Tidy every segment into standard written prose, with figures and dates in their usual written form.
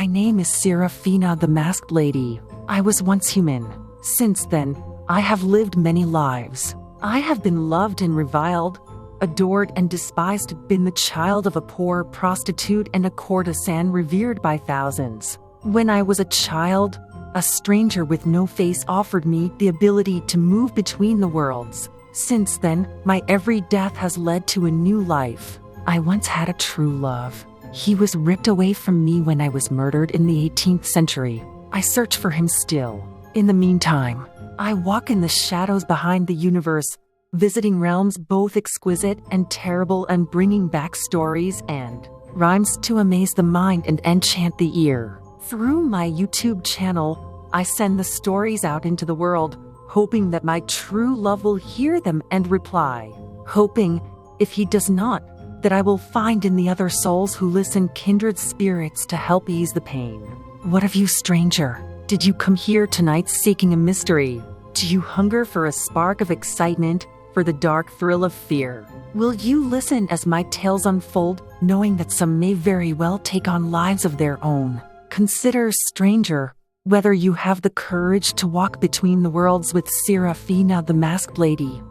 My name is Seraphina the Masked Lady. I was once human. Since then, I have lived many lives. I have been loved and reviled, adored and despised, been the child of a poor prostitute and a courtesan revered by thousands. When I was a child, a stranger with no face offered me the ability to move between the worlds. Since then, my every death has led to a new life. I once had a true love. He was ripped away from me when I was murdered in the 18th century. I search for him still. In the meantime, I walk in the shadows behind the universe, visiting realms both exquisite and terrible and bringing back stories and rhymes to amaze the mind and enchant the ear. Through my YouTube channel, I send the stories out into the world, hoping that my true love will hear them and reply. Hoping, if he does not, that I will find in the other souls who listen kindred spirits to help ease the pain. What of you, stranger? Did you come here tonight seeking a mystery? Do you hunger for a spark of excitement, for the dark thrill of fear? Will you listen as my tales unfold, knowing that some may very well take on lives of their own? Consider, stranger, whether you have the courage to walk between the worlds with Seraphina the Masked Lady.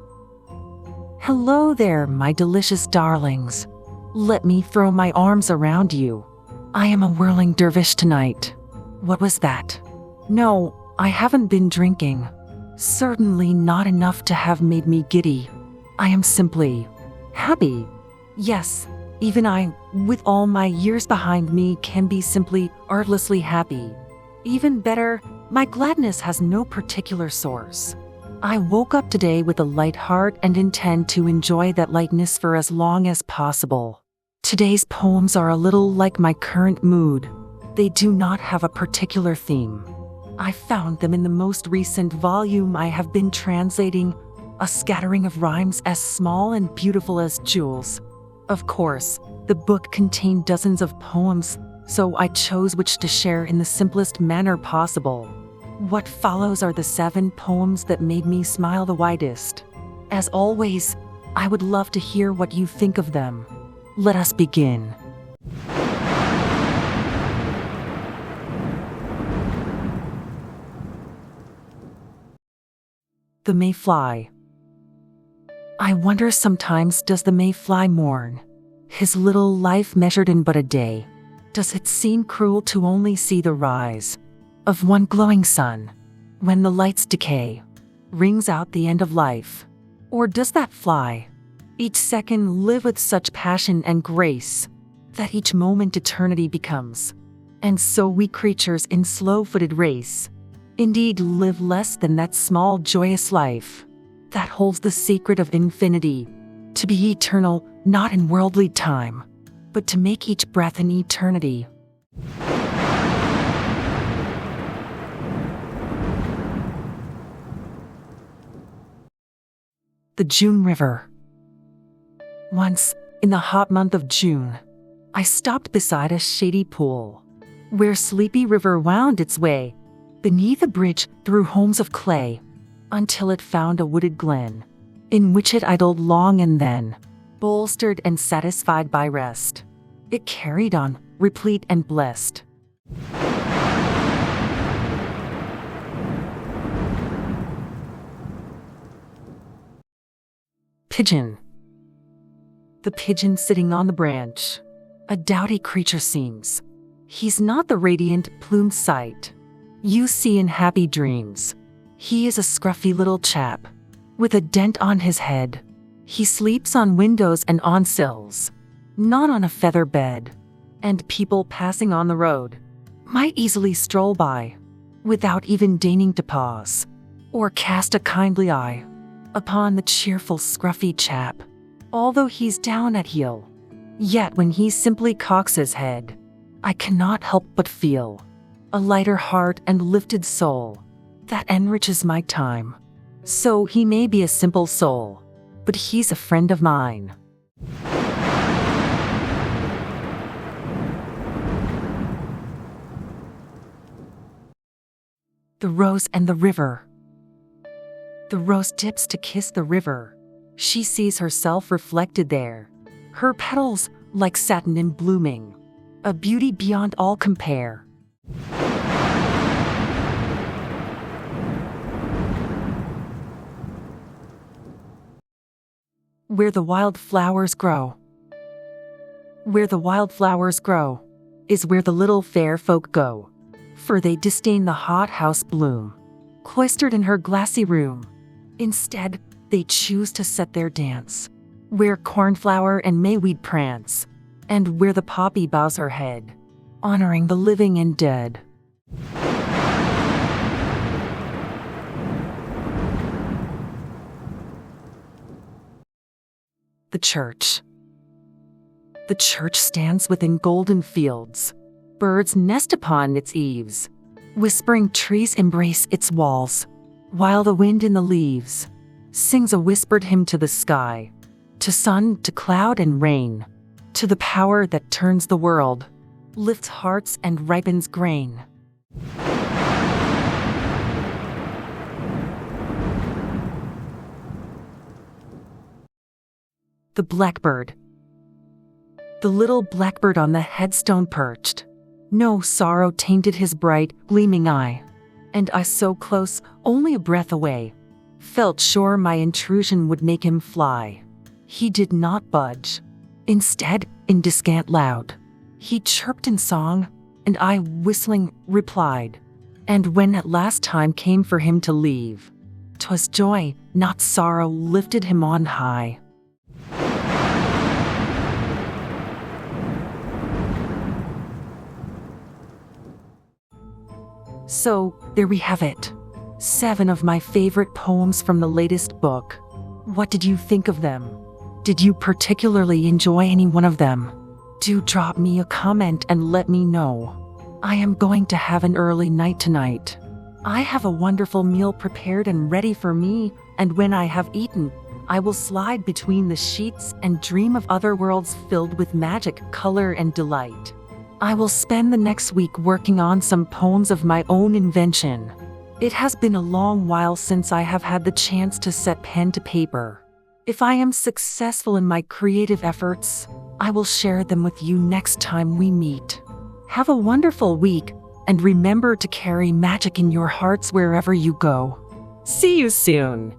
Hello there, my delicious darlings. Let me throw my arms around you. I am a whirling dervish tonight. What was that? No, I haven't been drinking. Certainly not enough to have made me giddy. I am simply happy. Yes, even I, with all my years behind me, can be simply artlessly happy. Even better, my gladness has no particular source. I woke up today with a light heart and intend to enjoy that lightness for as long as possible. Today's poems are a little like my current mood. They do not have a particular theme. I found them in the most recent volume I have been translating, a scattering of rhymes as small and beautiful as jewels. Of course, the book contained dozens of poems, so I chose which to share in the simplest manner possible. What follows are the 7 poems that made me smile the widest. As always, I would love to hear what you think of them. Let us begin. The Mayfly. I wonder sometimes, does the mayfly mourn? His little life measured in but a day. Does it seem cruel to only see the rise of one glowing sun, when the lights decay, rings out the end of life? Or does that fly, each second, live with such passion and grace, that each moment eternity becomes? And so we creatures in slow-footed race, indeed live less than that small joyous life, that holds the secret of infinity, to be eternal, not in worldly time, but to make each breath an eternity. The June River. Once, in the hot month of June, I stopped beside a shady pool, where sleepy river wound its way, beneath a bridge through homes of clay, until it found a wooded glen, in which it idled long and then, bolstered and satisfied by rest, it carried on, replete and blessed. Pigeon. The pigeon sitting on the branch, a doughty creature seems. He's not the radiant, plumed sight you see in happy dreams. He is a scruffy little chap, with a dent on his head. He sleeps on windows and on sills, not on a feather bed, and people passing on the road might easily stroll by, without even deigning to pause, or cast a kindly eye upon the cheerful scruffy chap. Although he's down at heel, yet when he simply cocks his head, I cannot help but feel a lighter heart and lifted soul that enriches my time. So he may be a simple soul, but he's a friend of mine. The Rose and the River. The rose dips to kiss the river. She sees herself reflected there, her petals like satin in blooming, a beauty beyond all compare. Where the wildflowers grow. Where the wildflowers grow is where the little fair folk go, for they disdain the hothouse bloom, cloistered in her glassy room. Instead, they choose to set their dance, where cornflower and mayweed prance, and where the poppy bows her head, honoring the living and dead. The church. The church stands within golden fields. Birds nest upon its eaves. Whispering trees embrace its walls, while the wind in the leaves sings a whispered hymn to the sky, to sun, to cloud and rain, to the power that turns the world, lifts hearts and ripens grain. The blackbird. The little blackbird on the headstone perched. No sorrow tainted his bright, gleaming eye. And I so close, only a breath away, felt sure my intrusion would make him fly. He did not budge. Instead, in descant loud, he chirped in song, and I, whistling, replied. And when at last time came for him to leave, 'twas joy, not sorrow, lifted him on high. So, there we have it. 7 of my favorite poems from the latest book. What did you think of them? Did you particularly enjoy any one of them? Do drop me a comment and let me know. I am going to have an early night tonight. I have a wonderful meal prepared and ready for me, and when I have eaten, I will slide between the sheets and dream of other worlds filled with magic, color, and delight. I will spend the next week working on some poems of my own invention. It has been a long while since I have had the chance to set pen to paper. If I am successful in my creative efforts, I will share them with you next time we meet. Have a wonderful week, and remember to carry magic in your hearts wherever you go. See you soon!